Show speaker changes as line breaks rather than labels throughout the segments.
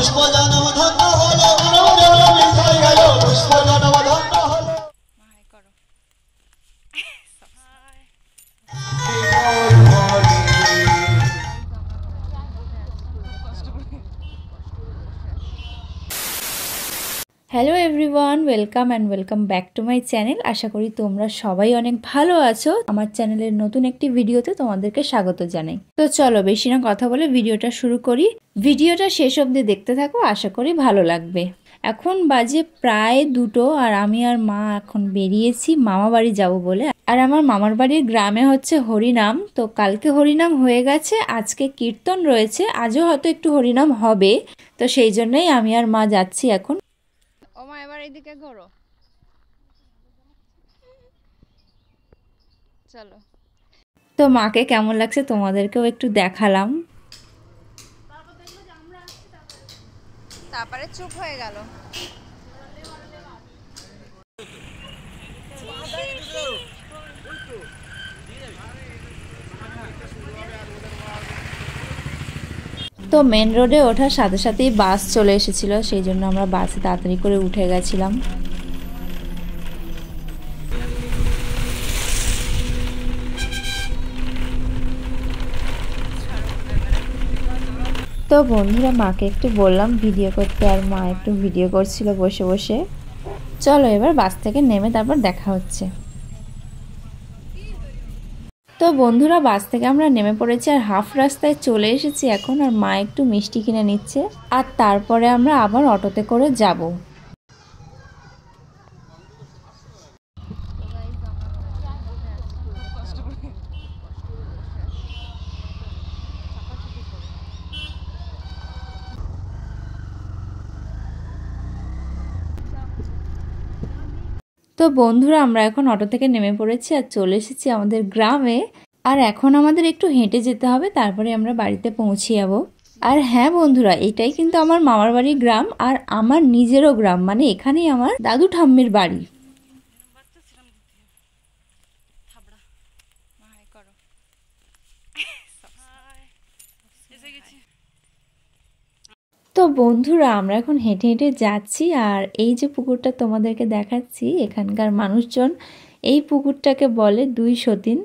পুষ্প জনম ধন্য হলো মিঠাই গেল পুষ্প জনম ধন্য হলো।
Hello everyone, welcome back to my channel. আশা করি তোমরা সবাই অনেক ভালো আছো। আমার চ্যানেলের নতুন একটি ভিডিওতে তোমাদেরকে স্বাগত জানাই। তো চলো বেশি না কথা বলে ভিডিওটা শুরু করি। ভিডিওটা শেষ অবধি দেখতে থাকো, আশা করি ভালো লাগবে। এখন বাজে প্রায় 2টো আর আমি আর মা এখন বেরিয়েছি মামা বাড়ি যাবো বলে। আর আমার মামার বাড়ির গ্রামে হচ্ছে হরিনাম। তো কালকে হরিনাম হয়ে গেছে, আজকে কীর্তন রয়েছে, আজও হয়তো একটু হরিনাম হবে। তো সেই জন্যই আমি আর মা যাচ্ছি এখন।
ওমা এবার এদিকে ঘোরো, চলো।
তো মাকে কেমন লাগছে তোমাদেরকেও একটু দেখালাম।
তারপরে চুপ হয়ে গেল।
তো মেন রোডে ওঠার সাথে সাথেই বাস চলে এসেছিল, সেই জন্য আমরা বাসে তাড়াতাড়ি করে উঠে গেছিলাম। তো বন্ধুরা মাকে একটু বললাম ভিডিও করতে, আর মা একটু ভিডিও করছিল বসে বসে। চলো এবার বাস থেকে নেমে তারপর দেখা হচ্ছে। তো বন্ধুরা বাস থেকে আমরা নেমে পড়েছি আর হাফ রাস্তায় চলে এসেছি এখন। আর মা একটু মিষ্টি কিনে নিচ্ছে আর তারপরে আমরা আবার অটোতে করে যাব। তো বন্ধুরা আমরা এখন অটো থেকে নেমে পড়েছি আর চলে এসেছি আমাদের গ্রামে। আর এখন আমাদের একটু হেঁটে যেতে হবে, তারপরে আমরা বাড়িতে পৌঁছে যাবো। আর হ্যাঁ বন্ধুরা, এটাই কিন্তু আমার মামার বাড়ির গ্রাম আর আমার নিজেরও গ্রাম, মানে এখানেই আমার দাদু ঠাম্মির বাড়ি। তো বন্ধুরা আমরা এখন হেঁটে হেঁটে যাচ্ছি আর এই যে পুকুরটা তোমাদেরকে দেখাচ্ছি, এখানকার মানুষজন এই পুকুরটাকে বলে 2 সতীন।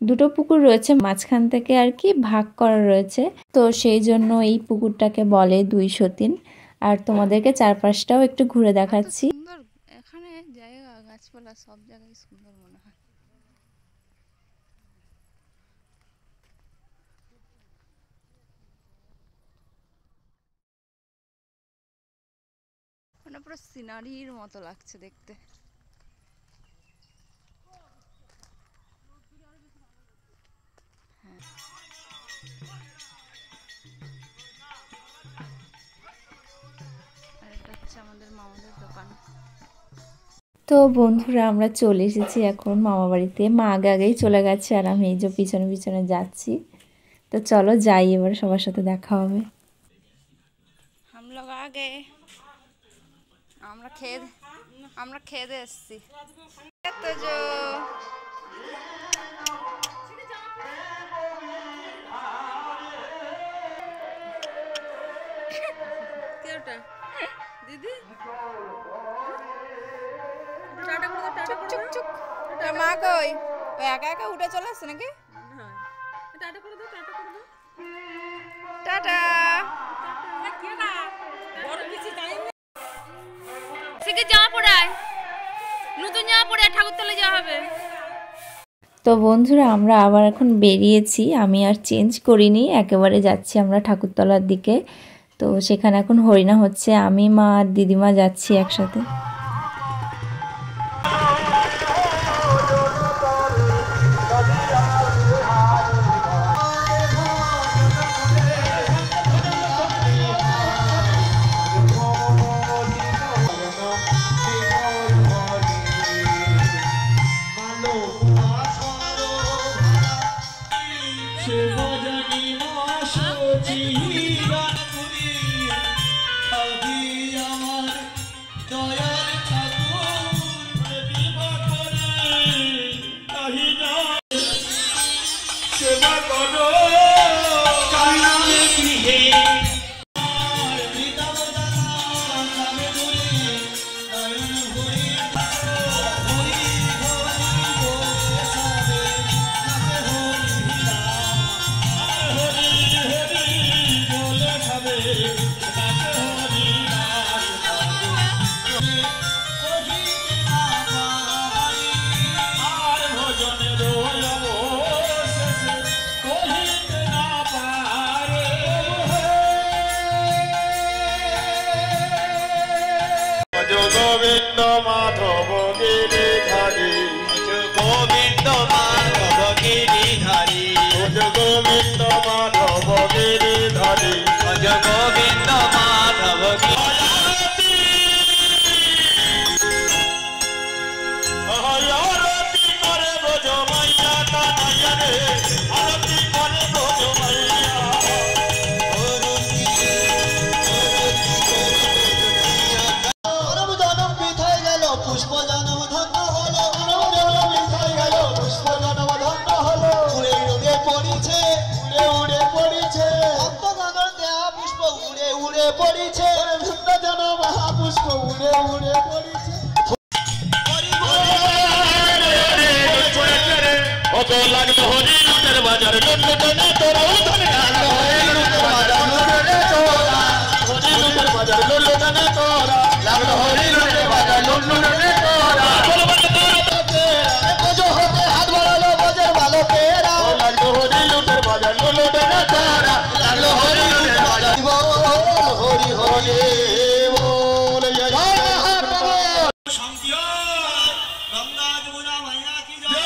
2টো পুকুর রয়েছে, মাঝখান থেকে আর কি ভাগ করা রয়েছে, তো সেই জন্য এই পুকুরটাকে বলে 2 সতীন। আর তোমাদেরকে চারপাশটাও একটু ঘুরে দেখাচ্ছি।
এখানে জায়গা গাছপালা সব জায়গায় সুন্দর মনে হয়। মানে পুরো সিনারির মতো লাগছে দেখতে। আর এটা হচ্ছে আমাদের মামাদের দোকান।
তো বন্ধুরা আমরা চলে এসেছি এখন মামা বাড়িতে। মা আগে আগেই চলে গেছে আর আমি এই যে পিছনে পিছনে যাচ্ছি। তো চলো যাই, এবার সবার সাথে দেখা হবে।
हम लोग आ गए। আমরা খেয়ে এসেছি। তো जो কেউটা দিদি টাটা করে দাও, টাটা করে দাও। তোর মা কই? ওই একা একা উঠে চলে আসছে নাকি? হ্যাঁ, টাটা করে দাও, টাটা করে দাও। টাটা। কি না বড় কিছু টাইম নেই। সিকে জামা পরায়, নতুন জামা পরে ঠাকুরতলা যাওয়া হবে।
তো বন্ধুরা আমরা আবার এখন বেরিয়েছি, আমি আর চেঞ্জ করিনি, একেবারে যাচ্ছি আমরা ঠাকুরতলার দিকে। তো সেখানে এখন হরিনাম হচ্ছে, আমি মা আর দিদিমা যাচ্ছি একসাথে।
দয়া আরতি করে ব্রজমাইয়া মানব জনম বিথায় গেল পুষ্প জনম ধন্য হলো মানব জনম বিথায় গেল পুষ্প জনম ধন্য হলো উড়ে উড়ে পড়িছে উড়ে উড়ে পড়িছে ভক্তগণের দেহা পুষ্প উড়ে উড়ে পড়িছে ধন্য জন মহাপুষ্প উড়ে উড়ে পড়িছে কত লাগলো হরি লুটের বাজার লুটে তোরা উঠে লাগলো হরি লুটের বাজার লুটে তোরা হরি লুটের বাজার লুটে তোরা লাগলো হরি লুটের বাজার লুটে তোরা বজো হতে হাত বাড়ালো বজের ভালো পেরা লাগলো হরি লুটের বাজার লুটে তোরা লাগলো হরি লুটের বাজার হরি হরি বল জয় শান্তি গঙ্গা যমুনা মাইয়া কি জয়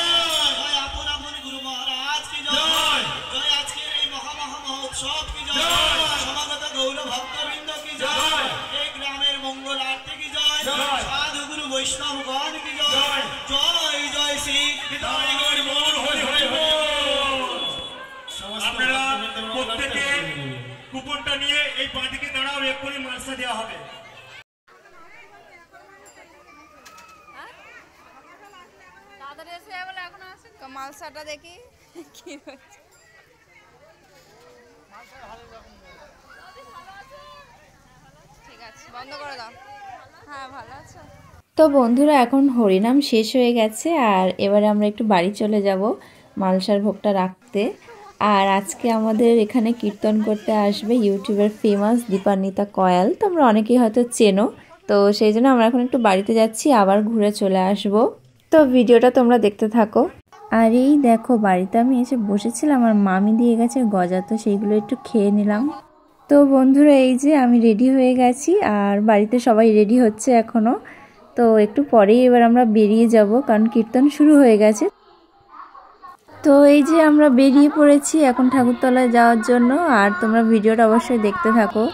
জয় আপন আপন গুরু মহারাজ কি জয় জয় আজকের এই মহোৎসব কি জয় সমাগত গৌর ভক্তবৃন্দ কি জয় এই গ্রামের মঙ্গল আরতি কি জয় সাধু গুরু বৈষ্ণব গণ কি জয় জয় জয় শ্রী হরি হরি বল হরি হরি বল।
আপনারা প্রত্যেকে কুপনটা নিয়ে এই বাঁদিকে দাঁড়াও, এক্ষুনি মালসা দেওয়া হবে।
মালসাটা দেখি কি হচ্ছে। ঠিক আছে, বন্ধ করে দাও। হ্যাঁ, ভালো আছো?
তো বন্ধুরা, এখন হরিনাম শেষ হয়ে গেছে আর এবারে আমরা একটু বাড়ি চলে যাব মালসার ভোগটা রাখতে। আর আজকে আমাদের এখানে কীর্তন করতে আসবে ইউটিউবের ফেমাস দীপান্বিতা কয়াল, তোমরা অনেকেই হয়তো চেনো। তো সেই জন্য আমরা এখন একটু বাড়িতে যাচ্ছি, আবার ঘুরে চলে আসব। তো ভিডিওটা তোমরা দেখতে থাকো। আর এই দেখো, বাড়িতে আমি এসে বসেছিলাম আর মামি দিয়ে গেছে গজা, তো সেইগুলো একটু খেয়ে নিলাম। তো বন্ধুরা, এই যে আমি রেডি হয়ে গেছি আর বাড়িতে সবাই রেডি হচ্ছে এখনও। তো একটু পরেই এবার আমরা বেরিয়ে যাব, কারণ কীর্তন শুরু হয়ে গেছে। তো এই যে আমরা বেরিয়ে পড়েছি এখন ঠাকুরতলায় যাওয়ার জন্য, আর তোমরা ভিডিওটা অবশ্যই দেখতে থাকো।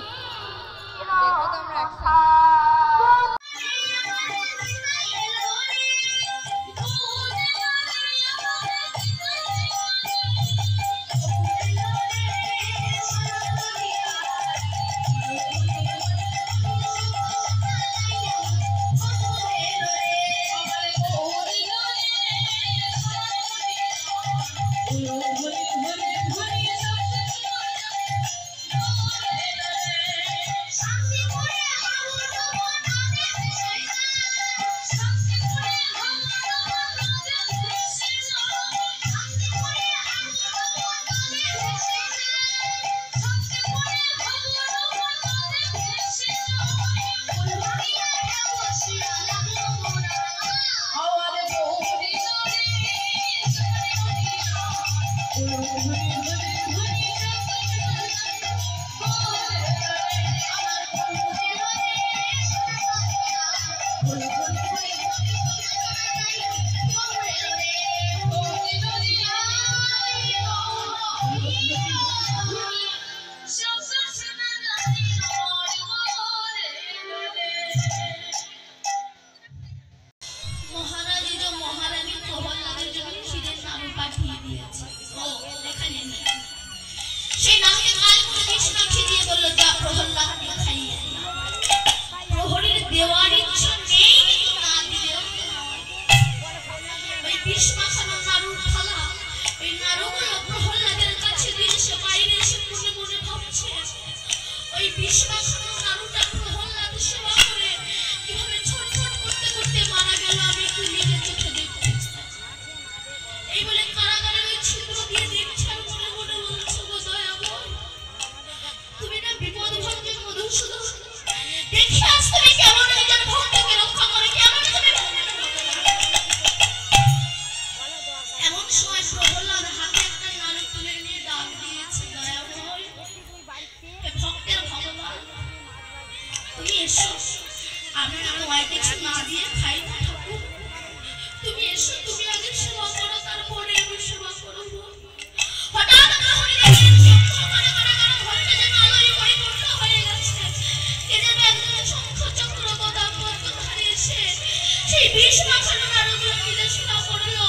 সেই বিষ মাখানো নাড়ুগুলো নিজে সেবা করলো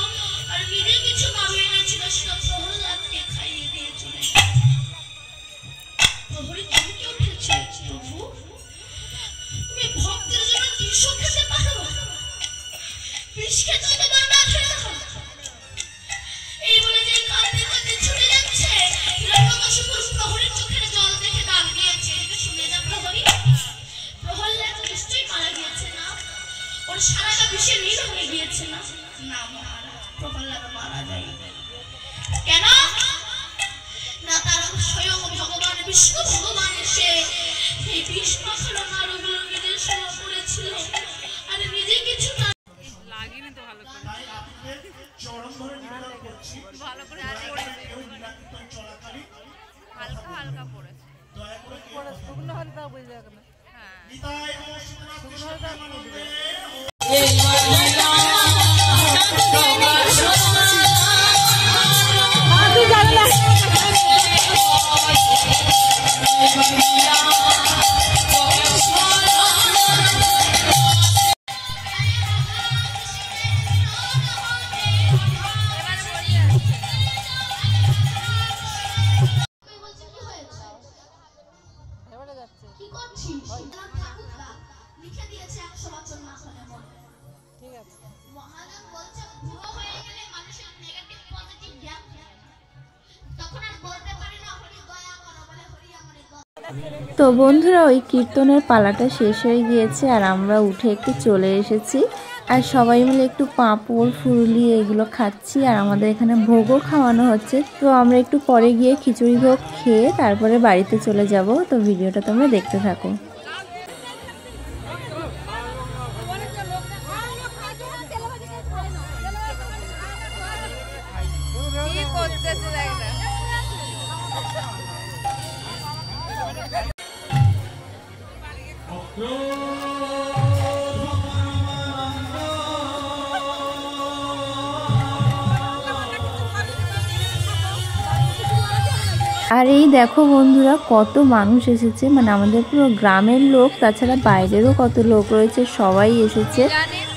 আর নিজে কিছু নাড়ু এনেছিল। কৃষ্ণ ভগবান এসে এই বিষ মাখানো নাড়ুগুলো নিজের সেবা করেছিল আর নিজে কিছু না
লাগেনি তো ভালো করে
তাই আপনাদের চরণ ধরে নিবেদন করছি
ভালো করে
কেউ লীলাকীর্তন চলাকালীন
হালকা হালকা পড়েছে
দয়া করে কেউ
শুকনো হলে তাও বুঝে যাবে না
হ্যাঁ
নিতাই গো শ্রীনাথ কৃষ্ণ প্রেমানন্দে
এবারে যাচ্ছে
কি করছিস ঠাকুরদা লিখে দিয়েছে 100 বছর মাখনের মধ্যে
ঠিক আছে
মহাদেব বলছে বুড়ো হয়ে গেলে মানুষের নেগেটিভ পজিটিভ জ্ঞান থাকে না তখন আর বলতে পারি না হরি দয়া করো বলে হরি আমার দয়া।
তো বন্ধুরা ওই কীর্তনের পালাটা শেষ হয়ে গিয়েছে আর আমরা উঠে একটু চলে এসেছি আর সবাই মিলে একটু পাঁপড় ফুরুলি এগুলো খাচ্ছি আর আমাদের এখানে ভোগও খাওয়ানো হচ্ছে। তো আমরা একটু পরে গিয়ে খিচুড়ি ভোগ খেয়ে তারপরে বাড়িতে চলে যাব। তো ভিডিওটা তোমরা দেখতে থাকো।
কি করতেছে দেখ না
আর এই দেখো বন্ধুরা কত মানুষ এসেছে, মানে আমাদের পুরো গ্রামের লোক, তাছাড়া বাইরেরও কত লোক রয়েছে, সবাই এসেছে।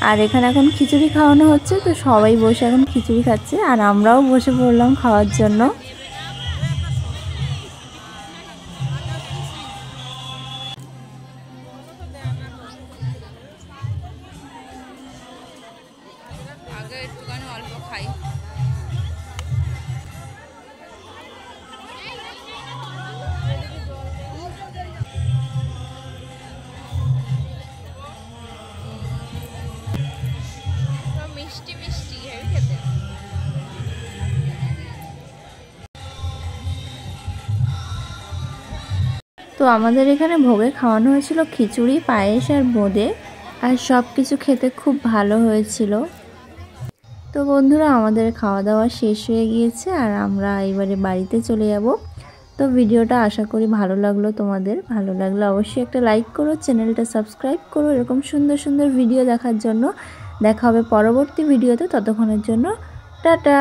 আর এখানে এখন খিচুড়ি খাওয়ানো হচ্ছে, তো সবাই বসে এখন খিচুড়ি খাচ্ছে আর আমরাও বসে পড়লাম খাওয়ার জন্য।
আগে একটুখানি অল্প খাই মিষ্টি মিষ্টি হেভি খেতে
তো আমাদের এখানে ভোগে খাওয়ানো হয়েছিল খিচুড়ি, পায়েস আর বোঁদে, আর সব কিছু খেতে খুব ভালো হয়েছিল। তো বন্ধুরা আমাদের খাওয়া দাওয়া শেষ হয়ে গিয়েছে আর আমরা এবারে বাড়িতে চলে যাব। তো ভিডিওটা আশা করি ভালো লাগলো তোমাদের। ভালো লাগলে অবশ্যই একটা লাইক করো, চ্যানেলটা সাবস্ক্রাইব করো এরকম সুন্দর সুন্দর ভিডিও দেখার জন্য। দেখা হবে পরবর্তী ভিডিওতে, ততক্ষণের জন্য টাটা।